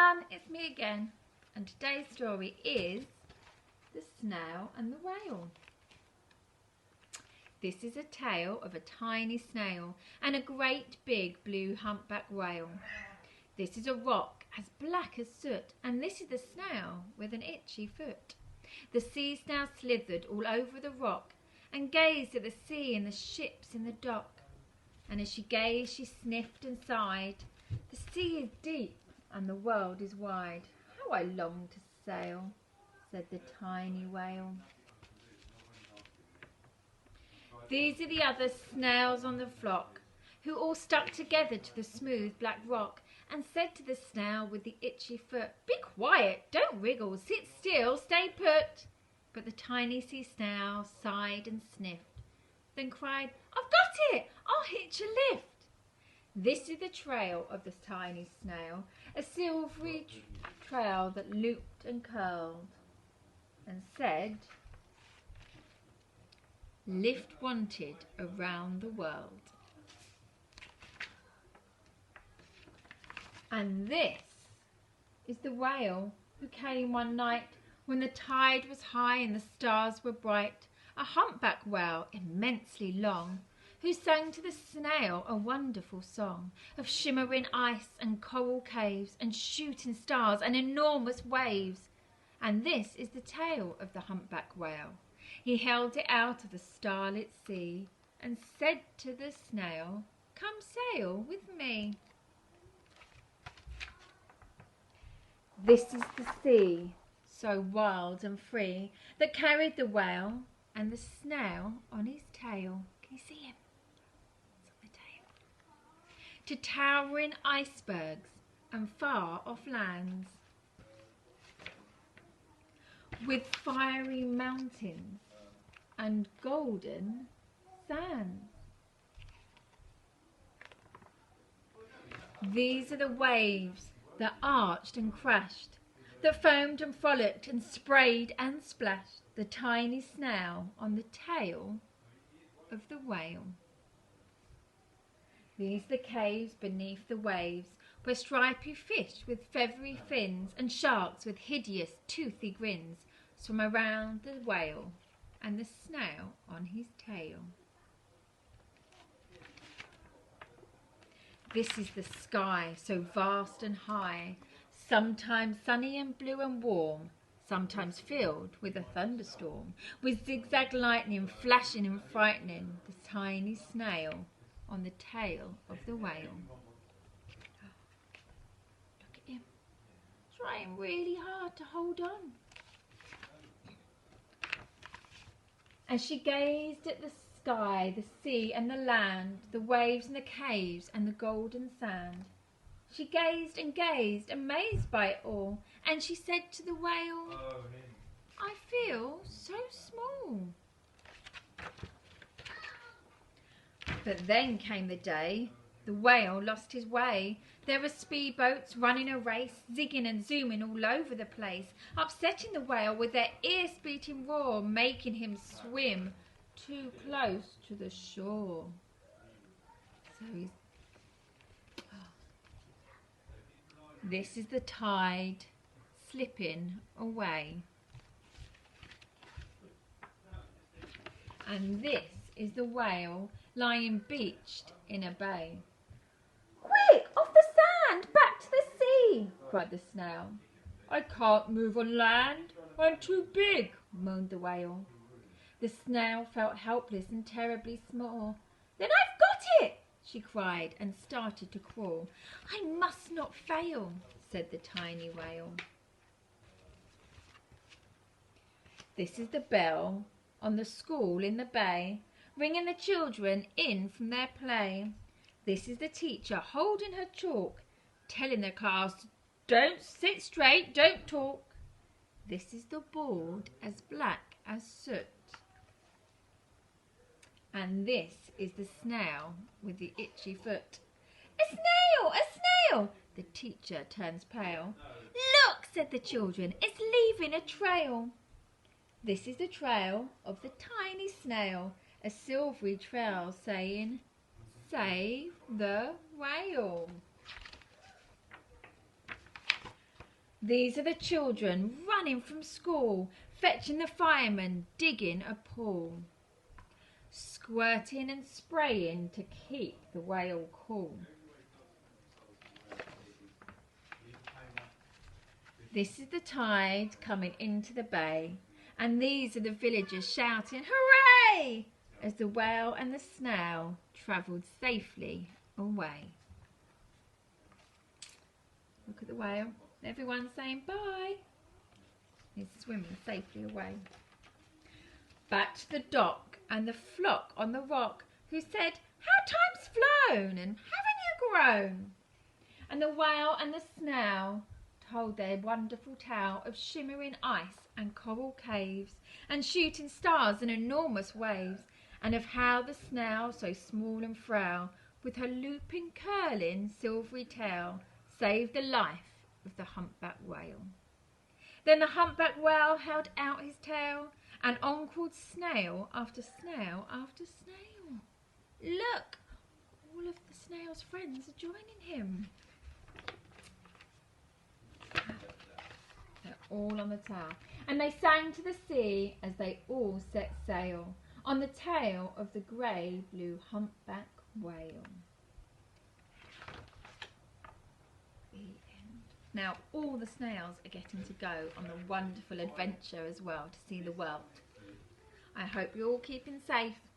everyone, it's me again, and today's story is The Snail and the Whale. This is a tale of a tiny snail and a great big blue humpback whale. This is a rock as black as soot, and this is the snail with an itchy foot. The sea snail slithered all over the rock and gazed at the sea and the ships in the dock. And as she gazed, she sniffed and sighed. The sea is deep and the world is wide. How I long to sail, said the tiny whale. These are the other snails on the flock, who all stuck together to the smooth black rock, and said to the snail with the itchy foot, "Be quiet, don't wriggle, sit still, stay put." But the tiny sea snail sighed and sniffed, then cried, "I've got it, I'll hitch a lift." This is the trail of the tiny snail, a silvery trail that looped and curled and said, "Lift wanted around the world." And this is the whale who came one night when the tide was high and the stars were bright, a humpback whale immensely long, who sang to the snail a wonderful song of shimmering ice and coral caves and shooting stars and enormous waves. And this is the tale of the humpback whale. He held it out of the starlit sea and said to the snail, "Come sail with me." This is the sea, so wild and free, that carried the whale and the snail on his tail. Can you see him? It's on the tail. To towering icebergs and far off lands, with fiery mountains and golden sands. These are the waves that arched and crashed, that foamed and frolicked and sprayed and splashed the tiny snail on the tail of the whale. These are the caves beneath the waves, where stripy fish with feathery fins and sharks with hideous toothy grins swim around the whale and the snail on his tail. This is the sky, so vast and high, sometimes sunny and blue and warm, sometimes filled with a thunderstorm, with zigzag lightning flashing and frightening the tiny snail on the tail of the whale. Look at him, trying really hard to hold on. As she gazed at the sky, the sea and the land, the waves and the caves and the golden sand, she gazed and gazed, amazed by it all, and she said to the whale, "I feel so small." But then came the day the whale lost his way. There were speedboats running a race, zigging and zooming all over the place, upsetting the whale with their ear-splitting roar, making him swim too close to the shore. So this is the tide slipping away. And this is the whale lying beached in a bay. "Quick, off the sand, back to the sea," cried the snail. "I can't move on land, I'm too big," moaned the whale. The snail felt helpless and terribly small. "Then I've got it," she cried, and started to crawl. "I must not fail," said the tiny whale. This is the bell on the school in the bay, ringing the children in from their play. This is the teacher holding her chalk, telling the class, "Don't sit straight, don't talk." This is the board as black as soot. And this is the snail with the itchy foot. "A snail, a snail!" The teacher turns pale. "Look," said the children, "it's leaving a trail." This is the trail of the tiny snail, a silvery trail saying, "Save the whale." These are the children running from school, fetching the fireman, digging a pool, squirting and spraying to keep the whale cool. This is the tide coming into the bay, and these are the villagers shouting hooray as the whale and the snail travelled safely away. Look at the whale. Everyone's saying bye. He's swimming safely away. Back to the dock and the flock on the rock, who said, how time's flown and haven't you grown? And the whale and the snail told their wonderful tale of shimmering ice and coral caves and shooting stars and enormous waves, and of how the snail, so small and frail, with her looping, curling, silvery tail, saved the life of the humpback whale. Then the humpback whale held out his tail, and on crawled snail after snail after snail. Look, all of the snail's friends are joining him. They're all on the tail, and they sang to the sea as they all set sail on the tail of the grey blue humpback whale. Now all the snails are getting to go on the wonderful adventure as well to see the world. I hope you're all keeping safe